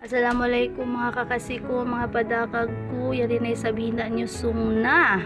Assalamualaikum mga kakasiko, mga padakag ko. Yari na sabihin na nyo sung na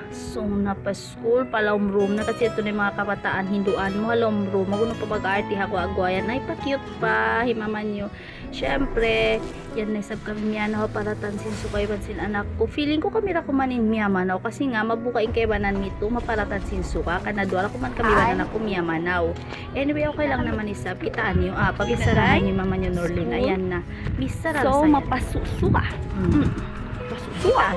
pa school, palom room na kasi ito na yung mga kabataan hinduan mo, halom room, maguno pa mag-arti ako agwayan, ay pa-cute pa, himaman nyo. Syempre, yan na sab kami niya na para tansin sukay bansin anak ko. Feeling ko kami ra kumanin miyamanaw kasi nga mabukain kay banan mito, maparatan sin suka, kanadwara kuman kami banan ako miyamanaw. Anyway, okay lang naman isab, kitaan nyo, pag-isarahan nyo mama nyo Norlin, ayan na. Misara So, saya. mapasusuka. Mapasusuka.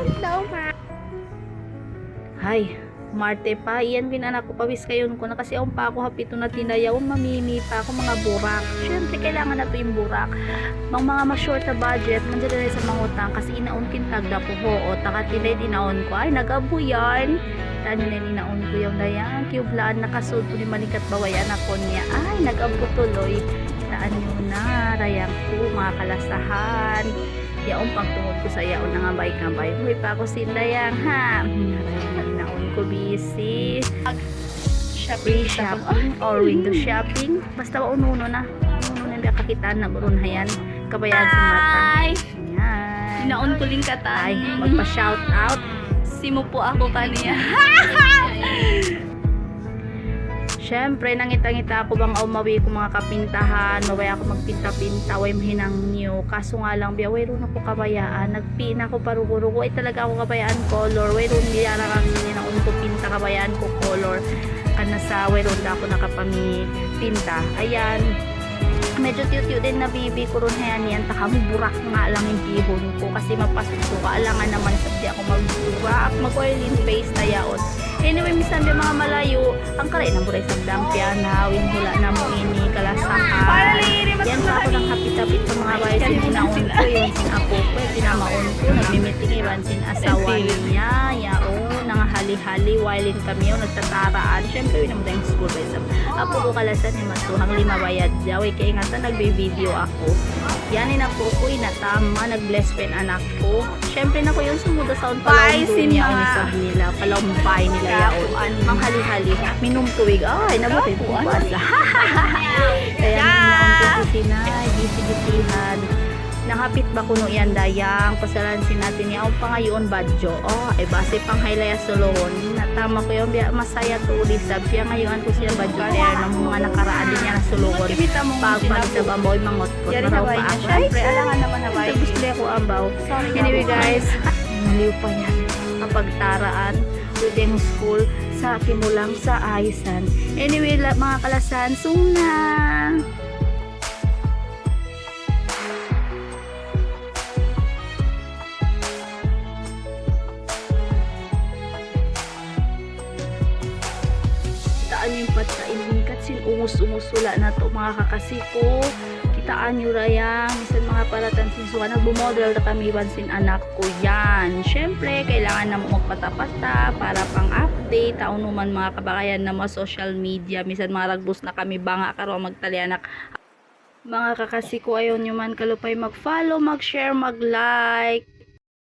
Hay, Marte pa, iyan anak ko pawis kayon ko na kasi ang pa ako hapito na tinayaw, mamimi pa ako mga burak. Syempre kailangan na to yung burak. Mga ma-short na budget, nandiyan na sa mga utang kasi inaon kintag na po ho, o takatinay dinaon ko, ay nagabuyan. Tano na ninaon ko yung dayan, kiyublaan nakasud ko ni manikat bawayan ako niya, ay nag-abo tuloy. Taan nyo na, rayang ko, mga kalasahan. Yaong pagtungod ko sa yaon na nga bay. Huy pa ako sindayang ha. Rayang na naon ko busy. Shopping or window shopping. Basta ununo na. Ununo na yung kakitaan na buron hayan. Kabayan si Mata. Yan. Inaon ko ling katan. Ay, magpa-shout out. Simo po ako kaniya. Siyempre, nangita-ngita ako bang umawi ko mga kapintahan, mawaya ako magpinta-pinta, way mahinang niyo. Kaso nga lang, biya, way ron ako kabayaan. Nagpina ko parugo-rugo, ay talaga ako kabayaan color. Way ron niya na kami ninaun ko pinta, kabayaan ko color. Kana sa way ron na ako nakapamipinta. Ayan. Medyo tiyo-tiyo din na bibi ko ron yan. Taka mo burak nga lang yung bihon ko kasi mapasuko ka. Alangan naman sabi ako magburak, mag-oil in face na yaon. Anyway, misan yung mga malayo, ang karay na mo rin sa dampya na, hula na mo ini, kalasahan. Yan pa ako ng kapit-kapit sa mga bahay sin inaon ko, yun sin apo ko, pinamaon ko, nagmimiting iban sin asawa niya, yao, nang hali-hali, wailin kami yun, nagtataraan. Siyempre, yun naman tayong school ba isang. Apo ko kalasan ni Masuhang lima bayad dyaw, kaya ingatan, nagbe-video ako. Yanin ako ko, inatama, nag-bless pen anak ko. Siyempre na ko yung sumuda sa unpalaw niya, unisab nila, palampay nila yaon. Mang hali-hali, minumtuwig, ay, nabutin ko basa. Kaya nanaon ko si sinay, gisi-gisihan. Nakapit ba kuno yan dayang, pasalansin natin niya, ang pangayon badyo. Oh, ay base pang haylaya sulon. Natama ko yung masaya to ulisab. Kaya ngayon ko siya badyo kaya ng mga nakaraan din niya na sulungon. Pagpag sa bamboy, mangot ko. Maraw pa ako. Siyempre, alangan naman na bay. Gusto ko ambaw. Anyway guys, naliw pa yan. Kapag taraan, within school, sa kimulang sa Aisan. Anyway, mga kalasan, suna! Kitaan yung patkain kat sin ungus-ungusula na to mga kakasiko. Kitaan nyo rayang misan mga paratan sin suwa nagbumodel na kami sin anak ko yan. Syempre kailangan na magpatapata para pang update taon naman mga kabakayan na mga social media misan mga ragbus na kami banga karo magtalyanak. Mga kakasiko ayaw nyo man kalupay mag follow, mag share, mag like.